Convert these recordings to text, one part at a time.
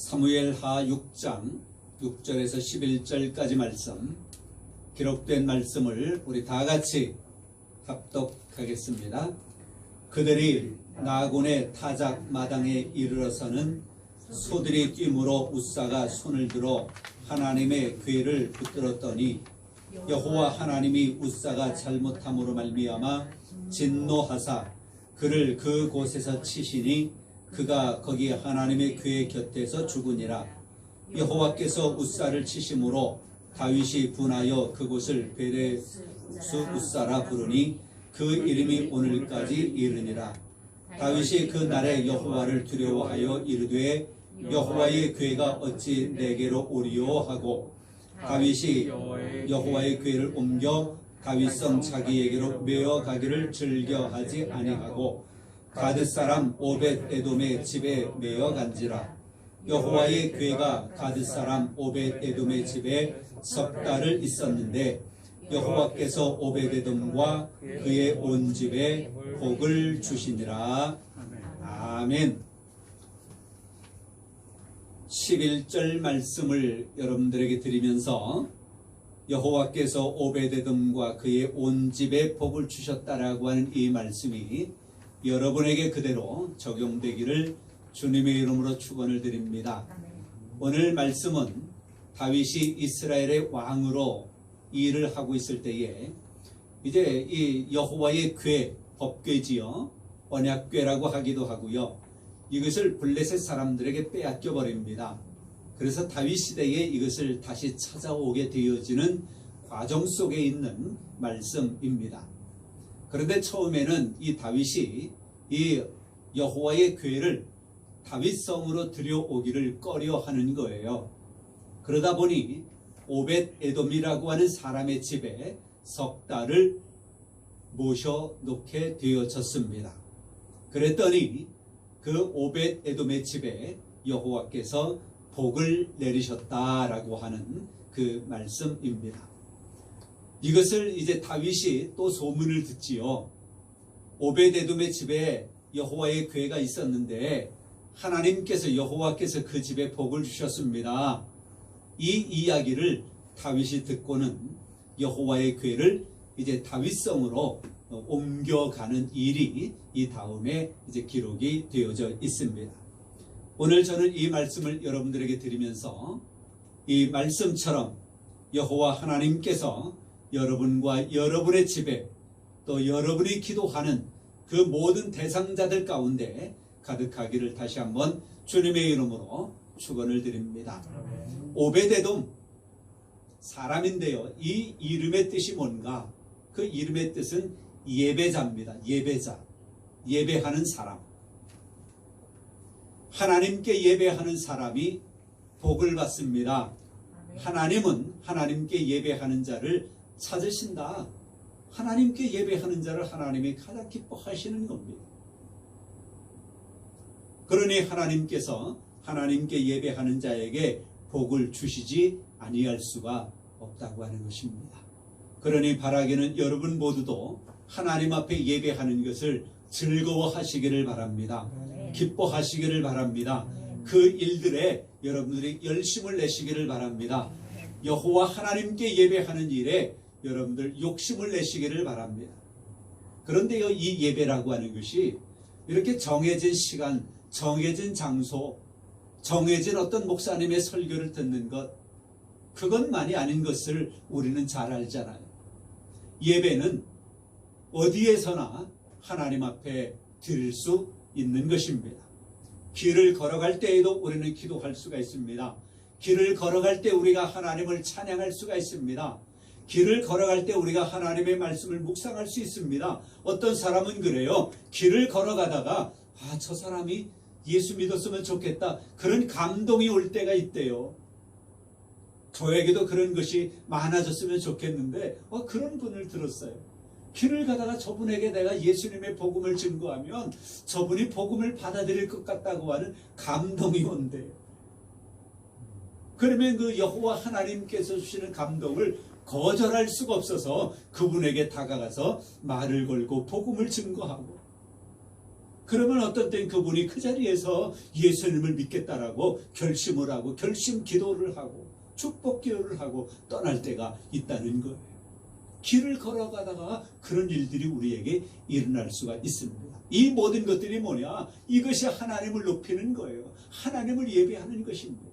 사무엘하 6장 6절에서 11절까지 말씀, 기록된 말씀을 우리 다 같이 합독하겠습니다. 그들이 나곤의 타작 마당에 이르러서는 소들이 뛰므로 웃사가 손을 들어 하나님의 궤를 붙들었더니 여호와 하나님이 웃사가 잘못함으로 말미암아 진노하사 그를 그 곳에서 치시니 그가 거기 하나님의 궤 곁에서 죽으니라. 여호와께서 웃사를 치심으로 다윗이 분하여 그곳을 베레스 웃사라 부르니 그 이름이 오늘까지 이르니라. 다윗이 그 날에 여호와를 두려워하여 이르되 여호와의 궤가 어찌 내게로 오리요 하고 다윗이 여호와의 궤를 옮겨 다윗성 자기에게로 메어 가기를 즐겨하지 아니하고 가드 사람 오벳 에돔의 집에 메어 간지라. 여호와의 궤가 가드 사람 오벳 에돔의 집에 석 달을 있었는데 여호와께서 오벳 에돔과 그의 온 집에 복을 주시니라. 아멘. 11절 말씀을 여러분들에게 드리면서 여호와께서 오벳 에돔과 그의 온 집에 복을 주셨다라고 하는 이 말씀이 여러분에게 그대로 적용되기를 주님의 이름으로 축원을 드립니다. 오늘 말씀은 다윗이 이스라엘의 왕으로 일을 하고 있을 때에 이제 이 여호와의 궤, 법궤지요, 언약궤라고 하기도 하고요, 이것을 블레셋 사람들에게 빼앗겨 버립니다. 그래서 다윗 시대에 이것을 다시 찾아오게 되어지는 과정 속에 있는 말씀입니다. 그런데 처음에는 이 다윗이 이 여호와의 궤를 다윗성으로 들여오기를 꺼려하는 거예요. 그러다 보니 오벳 에돔이라고 하는 사람의 집에 석 달을 모셔놓게 되어졌습니다. 그랬더니 그 오벳 에돔의 집에 여호와께서 복을 내리셨다라고 하는 그 말씀입니다. 이것을 이제 다윗이 또 소문을 듣지요. 오벳 에돔의 집에 여호와의 궤가 있었는데 하나님께서 여호와께서 그 집에 복을 주셨습니다. 이 이야기를 다윗이 듣고는 여호와의 궤를 이제 다윗성으로 옮겨가는 일이 이 다음에 이제 기록이 되어져 있습니다. 오늘 저는 이 말씀을 여러분들에게 드리면서 이 말씀처럼 여호와 하나님께서 여러분과 여러분의 집에 또 여러분이 기도하는 그 모든 대상자들 가운데 가득하기를 다시 한번 주님의 이름으로 축원을 드립니다. 오벳 에돔 사람인데요, 이 이름의 뜻이 뭔가? 그 이름의 뜻은 예배자입니다. 예배자, 예배하는 사람. 하나님께 예배하는 사람이 복을 받습니다. 하나님은 하나님께 예배하는 자를 찾으신다. 하나님께 예배하는 자를 하나님이 가장 기뻐하시는 겁니다. 그러니 하나님께서 하나님께 예배하는 자에게 복을 주시지 아니할 수가 없다고 하는 것입니다. 그러니 바라기는 여러분 모두도 하나님 앞에 예배하는 것을 즐거워하시기를 바랍니다. 기뻐하시기를 바랍니다. 그 일들에 여러분들이 열심을 내시기를 바랍니다. 여호와 하나님께 예배하는 일에 여러분들 욕심을 내시기를 바랍니다. 그런데요, 이 예배라고 하는 것이 이렇게 정해진 시간, 정해진 장소, 정해진 어떤 목사님의 설교를 듣는 것, 그것만이 아닌 것을 우리는 잘 알잖아요. 예배는 어디에서나 하나님 앞에 드릴 수 있는 것입니다. 길을 걸어갈 때에도 우리는 기도할 수가 있습니다. 길을 걸어갈 때 우리가 하나님을 찬양할 수가 있습니다. 길을 걸어갈 때 우리가 하나님의 말씀을 묵상할 수 있습니다. 어떤 사람은 그래요. 길을 걸어가다가 저 사람이 예수 믿었으면 좋겠다, 그런 감동이 올 때가 있대요. 저에게도 그런 것이 많아졌으면 좋겠는데 그런 분을 들었어요. 길을 가다가 저분에게 내가 예수님의 복음을 증거하면 저분이 복음을 받아들일 것 같다고 하는 감동이 온대요. 그러면 그 여호와 하나님께서 주시는 감동을 거절할 수가 없어서 그분에게 다가가서 말을 걸고 복음을 증거하고, 그러면 어떤 땐 그분이 그 자리에서 예수님을 믿겠다라고 결심을 하고 결심 기도를 하고 축복 기도를 하고 떠날 때가 있다는 거예요. 길을 걸어가다가 그런 일들이 우리에게 일어날 수가 있습니다. 이 모든 것들이 뭐냐? 이것이 하나님을 높이는 거예요. 하나님을 예배하는 것입니다.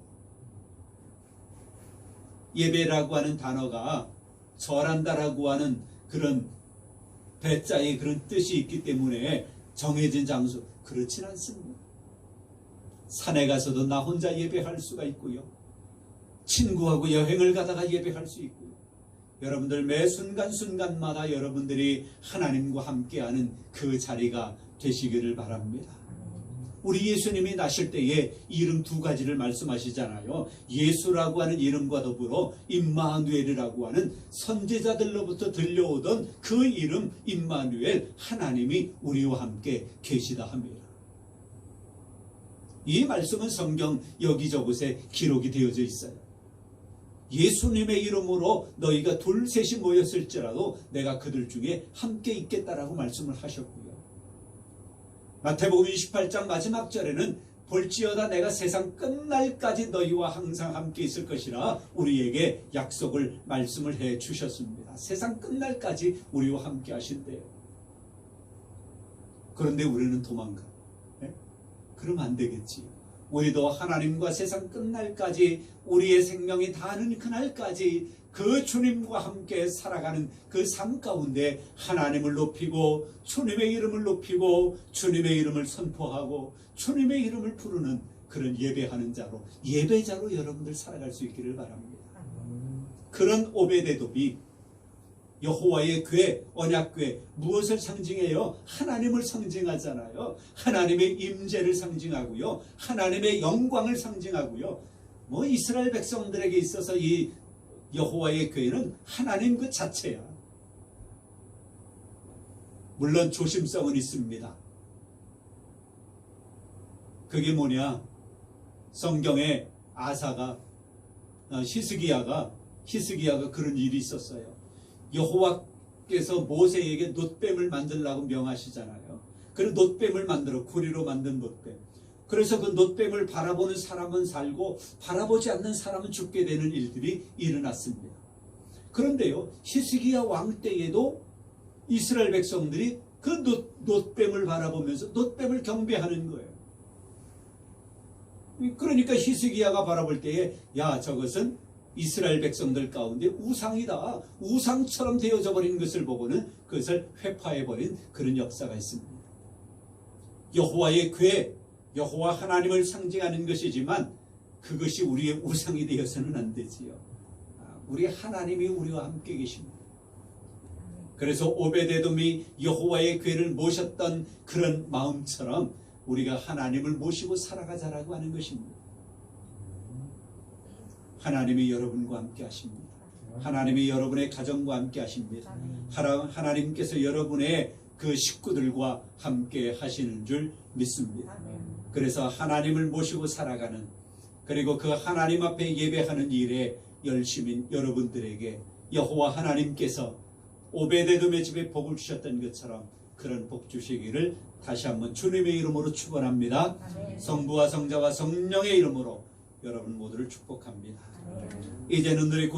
예배라고 하는 단어가 절한다라고 하는 그런 배자의 그런 뜻이 있기 때문에 정해진 장소, 그렇진 않습니다. 산에 가서도 나 혼자 예배할 수가 있고요. 친구하고 여행을 가다가 예배할 수 있고요. 여러분들 매 순간순간마다 여러분들이 하나님과 함께하는 그 자리가 되시기를 바랍니다. 우리 예수님이 나실 때에 이름 두 가지를 말씀하시잖아요. 예수라고 하는 이름과 더불어 임마누엘이라고 하는 선지자들로부터 들려오던 그 이름 임마누엘, 하나님이 우리와 함께 계시다 합니다. 이 말씀은 성경 여기저곳에 기록이 되어져 있어요. 예수님의 이름으로 너희가 둘 셋이 모였을지라도 내가 그들 중에 함께 있겠다라고 말씀을 하셨고요. 마태복음 28장 마지막 절에는 볼지어다 내가 세상 끝날까지 너희와 항상 함께 있을 것이라 우리에게 약속을 말씀을 해 주셨습니다. 세상 끝날까지 우리와 함께 하신대요. 그런데 우리는 도망가. 네? 그러면 안 되겠지. 우리도 하나님과 세상 끝날까지 우리의 생명이 다하는 그날까지 그 주님과 함께 살아가는 그 삶 가운데 하나님을 높이고 주님의 이름을 높이고 주님의 이름을 선포하고 주님의 이름을 부르는 그런 예배하는 자로, 예배자로 여러분들 살아갈 수 있기를 바랍니다. 그런 오베데돔이 여호와의 궤, 언약궤, 무엇을 상징해요? 하나님을 상징하잖아요. 하나님의 임재를 상징하고요. 하나님의 영광을 상징하고요. 이스라엘 백성들에게 있어서 이 여호와의 궤는 하나님 그 자체야. 물론 조심성은 있습니다. 그게 뭐냐? 성경에 아사가 히스기야가 그런 일이 있었어요. 여호와께서 모세에게 놋뱀을 만들라고 명하시잖아요. 그래서 놋뱀을 만들어, 구리로 만든 놋뱀. 그래서 그 놋뱀을 바라보는 사람은 살고 바라보지 않는 사람은 죽게 되는 일들이 일어났습니다. 그런데요, 히스기야 왕 때에도 이스라엘 백성들이 그 놋뱀을 바라보면서 놋뱀을 경배하는 거예요. 그러니까 히스기야가 바라볼 때에 야, 저것은 이스라엘 백성들 가운데 우상이다, 우상처럼 되어져 버린 것을 보고는 그것을 회파해버린 그런 역사가 있습니다. 여호와의 궤, 여호와 하나님을 상징하는 것이지만 그것이 우리의 우상이 되어서는 안 되지요. 우리 하나님이 우리와 함께 계십니다. 그래서 오베데돔이 여호와의 궤를 모셨던 그런 마음처럼 우리가 하나님을 모시고 살아가자라고 하는 것입니다. 하나님이 여러분과 함께 하십니다. 하나님이 여러분의 가정과 함께 하십니다. 하나님께서 여러분의 그 식구들과 함께 하시는 줄 믿습니다. 그래서 하나님을 모시고 살아가는, 그리고 그 하나님 앞에 예배하는 일에 열심인 여러분들에게 여호와 하나님께서 오베데돔의 집에 복을 주셨던 것처럼 그런 복 주시기를 다시 한번 주님의 이름으로 축원합니다. 성부와 성자와 성령의 이름으로 여러분 모두를 축복합니다. 이제는 우리